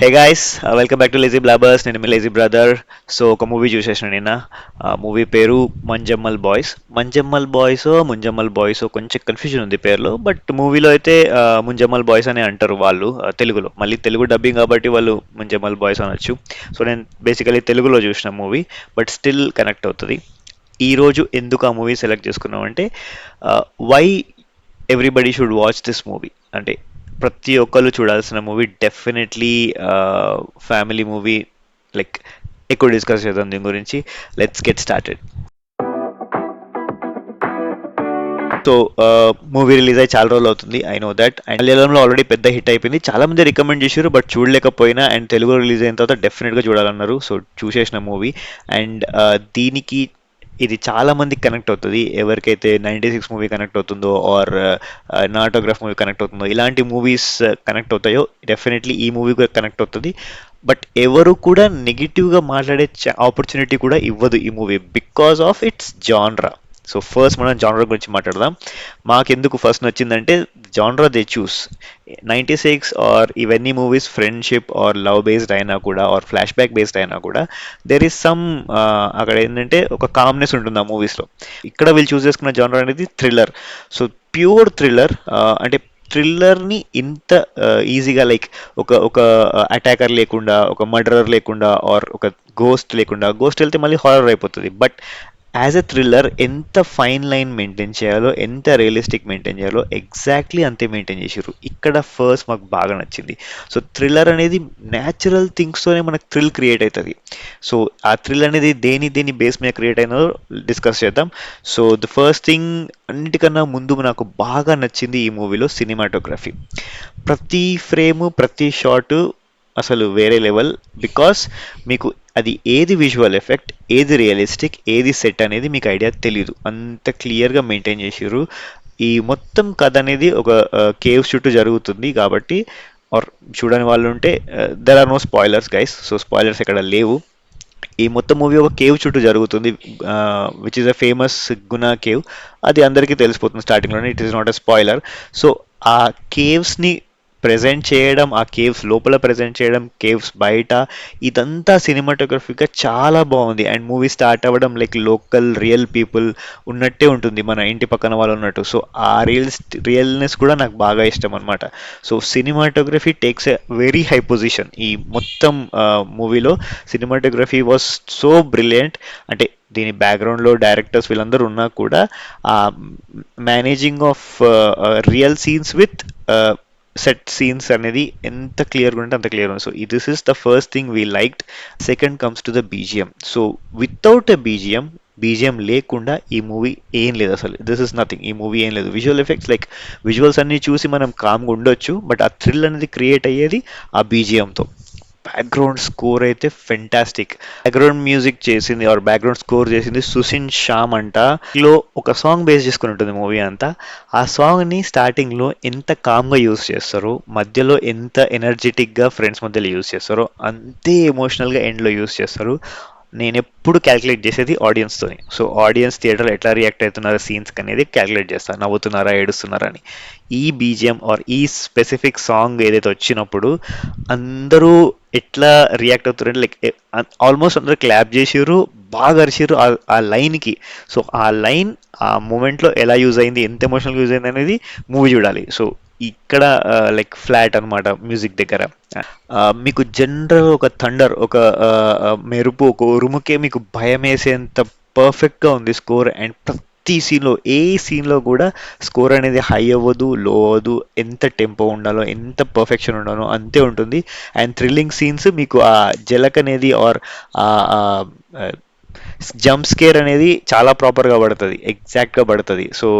Hey guys, welcome back to lazy blabbers. నేను మీ lazy brother. So ఒక movie చూసేసిన నిన్న. ఆ మూవీ పేరు Manjummel boys. Manjummel boys Manjummel boys కొంచెం కన్ఫ్యూజన్ ఉంది పేర్లో, బట్ మూవీలో అయితే ముంజమ్మల్ బాయ్స్ అని అంటారు వాళ్ళు, తెలుగులో. మళ్ళీ తెలుగు డబ్బింగ్ కాబట్టి వాళ్ళు ముంజమ్మల్ బాయ్స్ అనొచ్చు. సో నేను బేసికలీ తెలుగులో చూసిన మూవీ, బట్ స్టిల్ కనెక్ట్ అవుతుంది. ఈ రోజు ఎందుకు ఆ మూవీ సెలెక్ట్ చేసుకున్నామంటే, why everybody should watch this movie అంటే ప్రతి ఒక్కరు చూడాల్సిన movie definitely. Family movie. Like ఎక్కువ డిస్కస్ చేద్దాం దీని గురించి. Let's get started. So movie release అయ్యి చాలా రోజులు అవుతుంది, ఐ నో దట్. అండ్ మలయాళంలో ఆల్రెడీ పెద్ద హిట్ అయిపోయింది, చాలా మంది రికమెండ్ చేశారు, బట్ చూడలేకపోయినా. అండ్ తెలుగులో రిలీజ్ అయిన తర్వాత డెఫినెట్గా చూడాలన్నారు, సో చూసేసిన మూవీ. అండ్ దీనికి ఇది చాలా మందికి కనెక్ట్ అవుతుంది. ఎవరికైతే 96 మూవీ కనెక్ట్ అవుతుందో, ఆర్ నాటోగ్రాఫ్ మూవీ కనెక్ట్ అవుతుందో, ఇలాంటి మూవీస్ కనెక్ట్ అవుతాయో డెఫినెట్లీ ఈ మూవీ కూడా కనెక్ట్ అవుతుంది. బట్ ఎవరు కూడా నెగిటివ్గా మాట్లాడే ఆపర్చునిటీ కూడా ఇవ్వదు ఈ movie, because of it's genre. So first మనం జానరా గురించి మాట్లాడదాం. మాకెందుకు ఫస్ట్ నచ్చిందంటే, జానరా దే చూస్. 96 ఆర్ ఇవన్నీ movies friendship are love based అయినా కూడా, ఆర్ ఫ్లాష్ బ్యాక్ బేస్డ్ అయినా కూడా, దెర్ ఈస్ సమ్ అక్కడ ఏంటంటే ఒక కామ్నెస్ ఉంటుంది ఆ మూవీస్లో. ఇక్కడ వీళ్ళు చూస్ చేసుకున్న జానరా అనేది థ్రిల్లర్. So pure thriller. అంటే థ్రిల్లర్ని ఇంత ఈజీగా, లైక్ ఒక ఒక అటాకర్ లేకుండా, ఒక మర్డరర్ లేకుండా, ఆర్ ఒక గోస్ట్ లేకుండా. గోస్ట్ వెళ్తే మళ్ళీ హారర్ అయిపోతుంది, బట్ యాజ్ ఎ థ్రిల్లర్ ఎంత ఫైన్ లైన్ మెయింటైన్ చేయాలో, ఎంత రియలిస్టిక్ మెయింటైన్ చేయాలో ఎగ్జాక్ట్లీ అంతే మెయింటైన్ చేసారు. ఇక్కడ ఫస్ట్ మాకు బాగా నచ్చింది. సో థ్రిల్లర్ అనేది న్యాచురల్ థింగ్స్తోనే మనకు థ్రిల్ క్రియేట్ అవుతుంది. సో ఆ థ్రిల్ అనేది దేని దేని బేస్ మీద క్రియేట్ అయినదో డిస్కస్ చేద్దాం. సో ద ఫస్ట్ థింగ్, అన్నిటికన్నా ముందు నాకు బాగా నచ్చింది ఈ మూవీలో సినిమాటోగ్రఫీ. ప్రతి ఫ్రేము, ప్రతి షాటు అసలు వేరే లెవెల్. బికాస్ మీకు అది ఏది విజువల్ ఎఫెక్ట్, ఏది రియలిస్టిక్, ఏది సెట్ అనేది మీకు ఐడియా తెలీదు, అంత క్లియర్గా మెయింటైన్ చేసిర్రు. ఈ మొత్తం కథ అనేది ఒక కేవ్ చుట్టూ జరుగుతుంది కాబట్టి, ఆర్ చూడని వాళ్ళు ఉంటే, there are no spoilers guys, so spoilers ఎక్కడ లేవు. ఈ మొత్తం మూవీ ఒక కేవ్ చుట్టూ జరుగుతుంది, which is a famous Guna cave. అది అందరికీ తెలిసిపోతుంది స్టార్టింగ్లోనే, it is not a spoiler. So ఆ కేవ్స్ని ప్రెజెంట్ చేయడం, ఆ కేవ్స్ లోపల ప్రెజెంట్ చేయడం, కేవ్స్ బయట, ఇదంతా సినిమాటోగ్రఫీగా చాలా బాగుంది. అండ్ మూవీ స్టార్ట్ అవ్వడం లైక్ లోకల్ రియల్ పీపుల్ ఉన్నట్టే ఉంటుంది, మన ఇంటి పక్కన వాళ్ళు ఉన్నట్టు. సో ఆ రియల్నెస్ కూడా నాకు బాగా ఇష్టం అనమాట. So cinematography takes a very high position ఈ మొత్తం మూవీలో. Cinematography was so brilliant. అంటే దీని బ్యాక్గ్రౌండ్లో డైరెక్టర్స్ వీళ్ళందరూ ఉన్నా కూడా, ఆ managing of real scenes with set scenes అనేది ఎంత క్లియర్గా ఉంటే అంత క్లియర్ ఉంది. So this is the first thing we liked. Second comes to the BGM. So without a BGM, BGM లేకుండా ఈ మూవీ ఏం లేదు అసలు. దిస్ ఇస్ నథింగ్, ఈ మూవీ ఏం లేదు. విజువల్ ఎఫెక్ట్స్, లైక్ విజువల్స్ అన్ని చూసి మనం కామ్గా ఉండొచ్చు, బట్ ఆ థ్రిల్ అనేది క్రియేట్ అయ్యేది ఆ బీజిఎంతో. బ్యాక్గ్రౌండ్ స్కోర్ అయితే ఫెంటాస్టిక్. బ్యాక్గ్రౌండ్ మ్యూజిక్ చేసింది ఆర్ బ్యాక్గ్రౌండ్ స్కోర్ చేసింది సుసిన్ శ్యామ్ అంట. లో ఒక సాంగ్ బేస్ చేసుకుని ఉంటుంది మూవీ అంతా. ఆ సాంగ్ ని స్టార్టింగ్ లో ఎంత కామ్ గా యూస్ చేస్తారో, మధ్యలో ఎంత ఎనర్జెటిక్ గా ఫ్రెండ్స్ మధ్యలో యూస్ చేస్తారో, అంతే ఎమోషనల్ గా ఎండ్ లో యూస్ చేస్తారు. నేను ఎప్పుడు క్యాలిక్యులేట్ చేసేది ఆడియన్స్తోని. సో ఆడియన్స్ థియేటర్లో ఎట్లా రియాక్ట్ అవుతున్నారు సీన్స్ అనేది క్యాలిక్యులేట్ చేస్తాను, నవ్వుతున్నారా ఏడుస్తున్నారా అని. ఈ బీజిఎం ఆర్ ఈ స్పెసిఫిక్ సాంగ్ ఏదైతే వచ్చినప్పుడు అందరూ ఎట్లా రియాక్ట్ అవుతారంటే, లైక్ ఆల్మోస్ట్ అందరూ క్లాప్ చేసిర్రు, బాగా అరిచిర్రు ఆ లైన్కి. సో ఆ లైన్ ఆ మూమెంట్లో ఎలా యూజ్ అయింది, ఎంత ఎమోషనల్గా యూజ్ అయింది అనేది మూవీ చూడాలి. సో ఇక్కడ లైక్ ఫ్లాట్ అనమాట మ్యూజిక్ దగ్గర. మీకు జనరల్ ఒక థండర్, ఒక మెరుపు, ఒక ఉరుముకే మీకు భయం వేసేంత పర్ఫెక్ట్గా ఉంది స్కోర్. అండ్ ప్రతి సీన్లో, ఏ సీన్లో కూడా స్కోర్ అనేది హై అవ్వదు, లో అవ్వదు. ఎంత టెంపో ఉండాలో, ఎంత పర్ఫెక్షన్ ఉండాలో అంతే ఉంటుంది. అండ్ థ్రిల్లింగ్ సీన్స్ మీకు ఆ జలక్ అనేది ఆర్ జంప్ స్కేర్ అనేది చాలా ప్రాపర్గా పడుతుంది, ఎగ్జాక్ట్గా పడుతుంది. So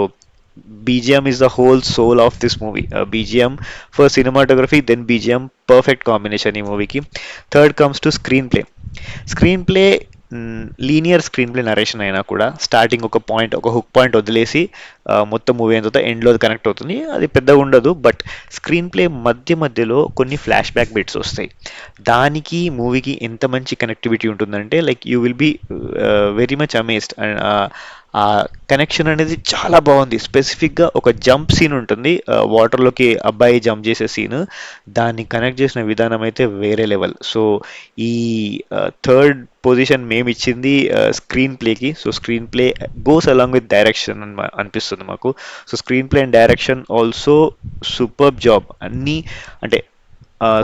BGM is the whole soul of this movie. BGM for cinematography, then BGM, perfect combination ఈ మూవీకి. Third comes to screen play. Screen play linear screen play narration అయినా కూడా, స్టార్టింగ్ ఒక పాయింట్, ఒక హుక్ పాయింట్ వదిలేసి మొత్తం movie అయిన తర్వాత ఎండ్లో కనెక్ట్ అవుతుంది, అది పెద్దగా ఉండదు. బట్ స్క్రీన్ ప్లే మధ్య మధ్యలో కొన్ని ఫ్లాష్ బ్యాక్ బిట్స్ వస్తాయి. దానికి మూవీకి ఎంత మంచి కనెక్టివిటీ ఉంటుందంటే, like you will be very much amazed. ఆ కనెక్షన్ అనేది చాలా బాగుంది. స్పెసిఫిక్గా ఒక జంప్ సీన్ ఉంటుంది, వాటర్లోకి అబ్బాయి జంప్ చేసే సీన్. దాన్ని కనెక్ట్ చేసిన విధానం అయితే వేరే లెవెల్. సో ఈ థర్డ్ పొజిషన్ మేము ఇచ్చింది స్క్రీన్ ప్లేకి. So screen play goes along with direction అనిపిస్తుంది మాకు. So screen play and direction also superb job. అన్నీ అంటే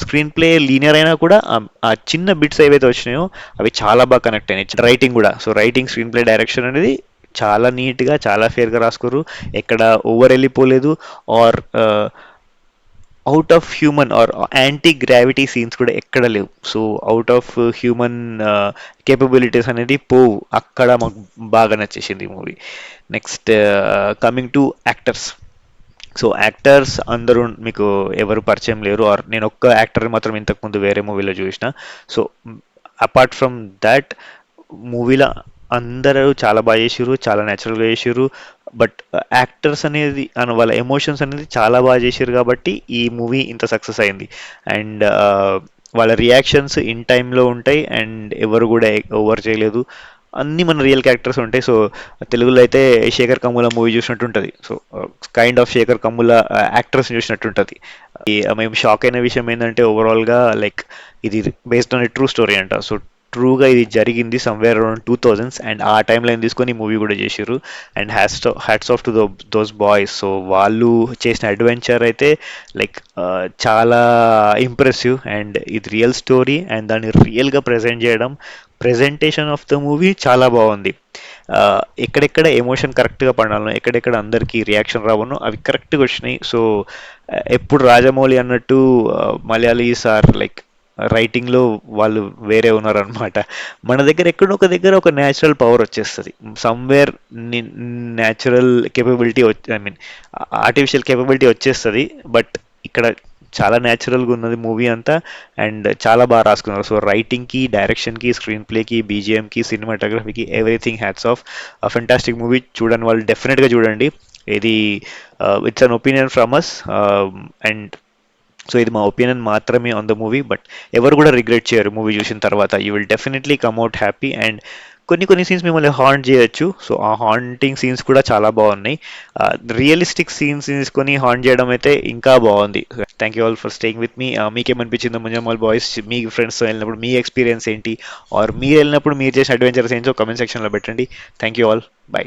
స్క్రీన్ ప్లే లీనియర్ అయినా కూడా ఆ చిన్న బిట్స్ ఏవైతే వచ్చినాయో అవి చాలా బాగా కనెక్ట్ అయినాయి. రైటింగ్ కూడా, so writing, screen play, direction అనేది చాలా నీట్గా చాలా ఫేర్గా రాసుకోరు. ఎక్కడ ఓవర్ వెళ్ళిపోలేదు or out of human or anti gravity scenes కూడా ఎక్కడ లేవు. So out of human capabilities అనేది పోవు. అక్కడ మాకు బాగా నచ్చేసింది ఈ movie. Next coming to actors. So actors అందరూ మీకు ఎవరు పరిచయం లేరు, ఆర్ నేను ఒక్క యాక్టర్ మాత్రం ఇంతకుముందు వేరే మూవీలో చూసిన. సో అపార్ట్ ఫ్రమ్ దాట్ మూవీలో అందరూ చాలా బాగా చేసిర్రు, చాలా న్యాచురల్గా చేసిర్రు. బట్ యాక్టర్స్ అనేది వాళ్ళ ఎమోషన్స్ అనేది చాలా బాగా చేసిర్రు కాబట్టి ఈ మూవీ ఇంత సక్సెస్ అయింది. అండ్ వాళ్ళ రియాక్షన్స్ ఇన్ టైంలో ఉంటాయి అండ్ ఎవరు కూడా ఓవర్ చేయలేదు. అన్ని మన రియల్ క్యారెక్టర్స్ ఉంటాయి. సో తెలుగులో అయితే శేఖర్ కమ్ముల మూవీ చూసినట్టు ఉంటుంది. So kind of Shekhar Kammula actors చూసినట్టు ఉంటుంది. మేము షాక్ అయిన విషయం ఏంటంటే ఓవరాల్గా లైక్ ఇది based on a true story అంట. సో ట్రూగా ఇది జరిగింది సమ్వేర్ అరౌండ్ 2000s, అండ్ ఆ టైం లైన్ తీసుకొని మూవీ కూడా చేసిర్రు. And hats off to those boys. So వాళ్ళు చేసిన అడ్వెంచర్ అయితే లైక్ చాలా ఇంప్రెసివ్. అండ్ ఇది రియల్ స్టోరీ అండ్ దాన్ని రియల్గా ప్రజెంట్ చేయడం, ప్రెజెంటేషన్ ఆఫ్ ద మూవీ చాలా బాగుంది. ఎక్కడెక్కడ ఎమోషన్ కరెక్ట్గా పడాలో, ఎక్కడెక్కడ అందరికీ రియాక్షన్ రావనో అవి కరెక్ట్గా వచ్చినాయి. సో ఎప్పుడు రాజమౌళి అన్నట్టు మలయాళీస్ ఆర్ లైక్ రైటింగ్లో వాళ్ళు వేరే ఉన్నారనమాట. మన దగ్గర ఎక్కడో ఒక దగ్గర ఒక న్యాచురల్ పవర్ వచ్చేస్తుంది somewhere. Natural capability, I mean artificial capability వచ్చేస్తుంది. బట్ ఇక్కడ చాలా న్యాచురల్గా ఉన్నది మూవీ అంతా. అండ్ చాలా బాగా రాసుకున్నారు. సో రైటింగ్కి, డైరెక్షన్కి, స్క్రీన్ ప్లేకి, బీజిఎంకి, సినిమాటోగ్రఫీకి everything hats off. Fantastic movie. చూడని వాళ్ళు డెఫినెట్గా చూడండి. ఇది it's an opinion from us. And so ఇది మా ఒపీనియన్ మాత్రమే ఆన్ ద మూవీ. బట్ ఎవరు కూడా రిగ్రెట్ చేయరు మూవీ చూసిన తర్వాత. You will definitely come out happy. And కొన్ని సీన్స్ మిమ్మల్ని హాంట్ చేయొచ్చు. సో ఆ హాంటింగ్ సీన్స్ కూడా చాలా బాగున్నాయి. రియలిస్టిక్ సీన్స్ తీసుకొని హాంట్ చేయడం అయితే ఇంకా బాగుంది. Thank you all for staying with me. మీకేమనిపించిందో ముంజామాల్ బాయ్స్ మీ ఫ్రెండ్స్తో వెళ్ళినప్పుడు మీ ఎక్స్పీరియన్స్ ఏంటి, ఆర్ మీరు వెళ్ళినప్పుడు మీరు చేసిన అడ్వెంచర్స్ ఏంటో కమెంట్ సెక్షన్లో పెట్టండి. Thank you all. బై.